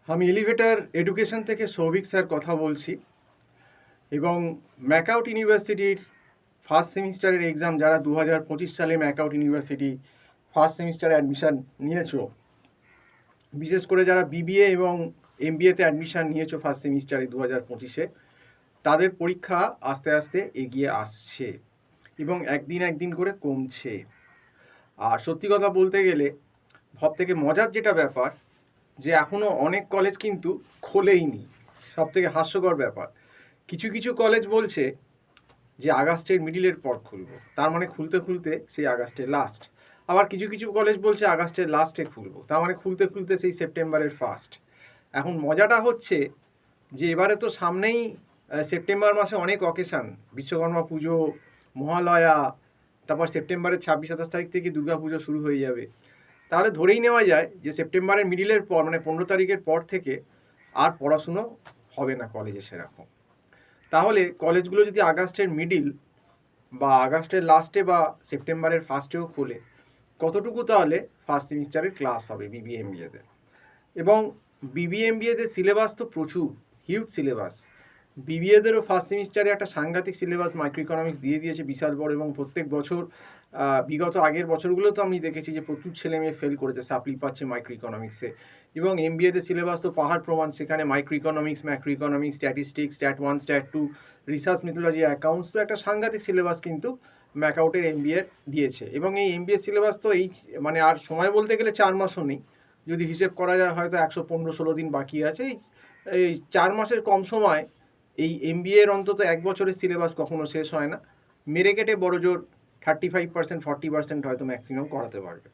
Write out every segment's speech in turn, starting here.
আমি elevator education থেকে Souvik sir কথা বলছি এবং ম্যাকআউট ইউনিভার্সিটির ফার্স্ট সেমিস্টারের এক্সাম যারা 2025 সালে ম্যাকআউট ইউনিভার্সিটি ফার্স্ট সেমিস্টারে অ্যাডমিশান নিয়েছো, বিশেষ করে যারা বিবিএ এবং এমবিএতে অ্যাডমিশান নিয়েছো ফার্স্ট সেমিস্টারে 2025-এ, তাদের পরীক্ষা আস্তে আস্তে এগিয়ে আসছে এবং একদিন করে কমছে। আর সত্যি কথা বলতে গেলে সবথেকে মজার যেটা ব্যাপার, যে এখনও অনেক কলেজ কিন্তু খোলেইনি। সবথেকে হাস্যকর ব্যাপার, কিছু কিছু কলেজ বলছে যে আগস্টের মিডিলের পর খুলবো, তার মানে খুলতে খুলতে সেই আগস্টের লাস্ট। আবার কিছু কিছু কলেজ বলছে আগস্টের লাস্টে খুলবো, তার মানে খুলতে খুলতে সেই সেপ্টেম্বরের ফার্স্ট। এখন মজাটা হচ্ছে যে এবারে তো সামনেই সেপ্টেম্বর মাসে অনেক অকেশান, বিশ্বকর্মা পুজো, মহালয়া, তারপর সেপ্টেম্বরের 26-27 তারিখ থেকে দুর্গা পুজো শুরু হয়ে যাবে। তাহলে ধরেই নেওয়া যায় যে সেপ্টেম্বরের মিডিলের পর, মানে 15 তারিখের পর থেকে আর পড়াশুনো হবে না কলেজে সেরকম। তাহলে কলেজগুলো যদি আগস্টের মিডিল বা আগস্টের লাস্টে বা সেপ্টেম্বরের ফার্স্টেও খোলে, কতটুকু তাহলে ফার্স্ট সেমিস্টারের ক্লাস হবে বিবিএমবিএতে? এবং বিবিএমবিএতে সিলেবাস তো প্রচুর, হিউজ সিলেবাস। বিবিএদেরও ফার্স্ট সেমিস্টারে একটা সাংঘাতিক সিলেবাস মাইক্রো ইকোনমিক্স দিয়ে দিয়েছে, বিশাল বড়। এবং প্রত্যেক বছর বিগত আগের বছরগুলো তো আমি দেখেছি যে প্রচুর ছেলে মেয়ে ফেল করেছে, সাপ্লি পাচ্ছে মাইক্রো ইকোনমিক্সে। এবং এমবিএতে সিলেবাস তো পাহাড় প্রমাণ, সেখানে micro economics, macro economics, statistics, stat 1, stat 2, research methodology, accounts, তো একটা সাংঘাতিক সিলেবাস কিন্তু ম্যাকআউটের এমবিএ দিয়েছে। এবং এই এমবিএ সিলেবাস তো এই মানে আর সময় বলতে গেলে 4 মাসও নেই, যদি হিসেব করা যায় হয়তো 115-16 দিন বাকি আছে। এই 4 মাসের কম সময় এই এমবিএর অন্তত 1 বছরের সিলেবাস কখনো শেষ হয় না। মেরে কেটে বড় জোর 35%, 40% হয়তো ম্যাক্সিমাম করাতে পারবে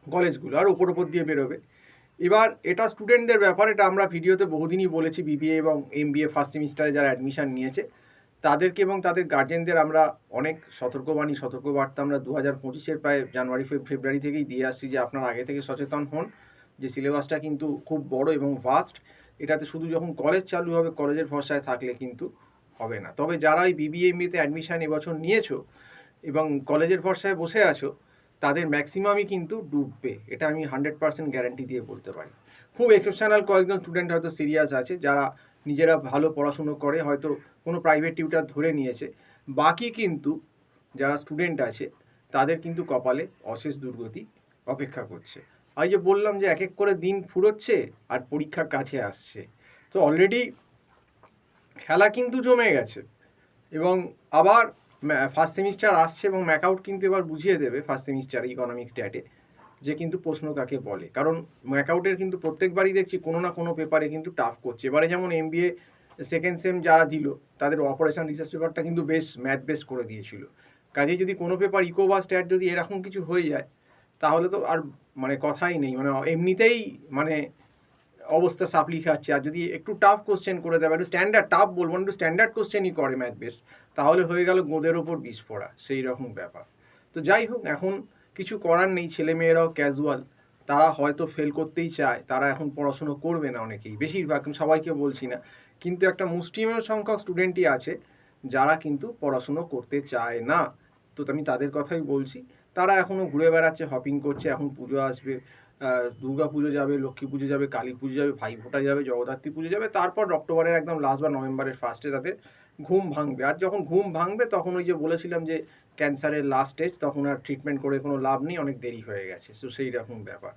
কলেজগুলো, আর ওপর দিয়ে বেরোবে। এবার এটা স্টুডেন্টদের ব্যাপার, এটা আমরা ভিডিওতে বহুদিনই বলেছি। বিবিএ এবং এমবিএ ফার্স্ট সেমিস্টারে যারা অ্যাডমিশান নিয়েছে তাদেরকে এবং তাদের গার্জেনদের আমরা অনেক সতর্কবার্তা আমরা 2025-এর প্রায় জানুয়ারি ফেব্রুয়ারি থেকেই দিয়ে আসছি, যে আপনারা আগে থেকে সচেতন হন, যে সিলেবাসটা কিন্তু খুব বড় এবং ভাস্ট। এটাতে শুধু যখন কলেজ চালু হবে, কলেজের ভরসায় থাকলে কিন্তু হবে না। তবে যারা এই বিবিএ এমবিএতে অ্যাডমিশান এবছর নিয়েছো এবং কলেজের ভরসায় বসে আছো, তাদের ম্যাক্সিমামই কিন্তু ডুববে, এটা আমি 100% গ্যারান্টি দিয়ে বলতে পারি। খুব এক্সেপশনাল কয়েকজন স্টুডেন্ট হয়তো সিরিয়াস আছে, যারা নিজেরা ভালো পড়াশুনো করে হয়তো কোনো প্রাইভেট টিউটার ধরে নিয়েছে। বাকি কিন্তু যারা স্টুডেন্ট আছে তাদের কিন্তু কপালে অশেষ দুর্গতি অপেক্ষা করছে। আর যে বললাম যে এক এক করে দিন ফুরোচ্ছে আর পরীক্ষা কাছে আসছে, তো অলরেডি খেলা কিন্তু জমে গেছে। এবং আবার ফার্স্ট সেমিস্টার আসছে এবং ম্যাকআউট কিন্তু এবার বুঝিয়ে দেবে ফার্স্ট সেমিস্টারে ইকোনমিক্স স্ট্যাটে যে কিন্তু প্রশ্ন কাকে বলে। কারণ ম্যাকআউটের কিন্তু প্রত্যেকবারই দেখছি কোনো না কোনো পেপারে কিন্তু টাফ করছে। এবারে যেমন এমবিএ সেকেন্ড সেম যারা দিল তাদের অপারেশন রিসার্চ পেপারটা কিন্তু বেশ ম্যাথ বেস করে দিয়েছিল। কাজেই যদি কোনো পেপার ইকো বা স্ট্যাট যদি এরকম কিছু হয়ে যায়, তাহলে তো আর মানে কথাই নেই, মানে এমনিতেই মানে অবস্থা সাপলি খাচ্ছে। আর যদি একটু টাফ কোশ্চেন করে দেবে, একটু স্ট্যান্ডার্ড, টাফ বলবো না, একটু স্ট্যান্ডার্ড কোশ্চেনই করে ম্যাথ বেস্ট, তাহলে হয়ে গেল গোদের ওপর বিষ পড়া, সেই রকম ব্যাপার। তো যাই হোক, এখন কিছু করার নেই, ছেলেমেয়েরাও ক্যাজুয়াল, তারা হয়তো ফেল করতেই চায়, তারা এখন পড়াশুনো করবে না অনেকেই, বেশিরভাগ, সবাইকে বলছি না, কিন্তু একটা মুষ্টিমেয় সংখ্যক স্টুডেন্টই আছে যারা কিন্তু পড়াশুনো করতে চায় না। তো আমি তাদের কথাই বলছি, তারা এখনও ঘুরে বেড়াচ্ছে, হপিং করছে। এখন পুজো আসবে, দুর্গা পুজো যাবে, লক্ষ্মী পুজো যাবে, কালী পুজো যাবে, ভাইফোঁটা যাবে, জগদ্ধাত্রী পুজো যাবে, তারপর অক্টোবরের একদম লাস্ট বা নভেম্বরের ফার্স্টে তাদের ঘুম ভাঙবে। আর যখন ঘুম ভাঙবে তখন ওই যে বলেছিলাম যে ক্যান্সারের লাস্ট স্টেজ, তখন আর ট্রিটমেন্ট করে কোনো লাভ নেই, অনেক দেরি হয়ে গেছে। তো সেই রকম ব্যাপার।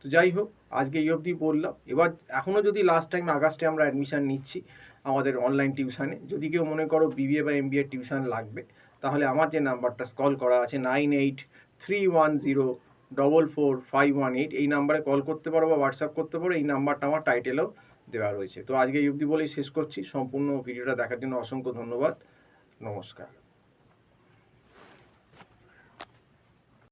তো যাই হোক, আজকে এই অবধি বললাম। এবার এখনও যদি লাস্ট টাইম আগস্টে আমরা অ্যাডমিশান নিচ্ছি আমাদের অনলাইন টিউশানে, যদি কেউ মনে করো বিবিএ বা এমবিএ টিউশান লাগবে, তাহলে আমার যে নাম্বারটা স্কল করা আছে 9831044518, এই নাম্বারে কল করতে পারো বা হোয়াটসঅ্যাপ করতে পারো। এই নাম্বারটা আমার টাইটেলেও দেওয়া রয়েছে। তো আজকে এই অবধি বলেই শেষ করছি। সম্পূর্ণ ভিডিওটা দেখার জন্য অসংখ্য ধন্যবাদ। নমস্কার।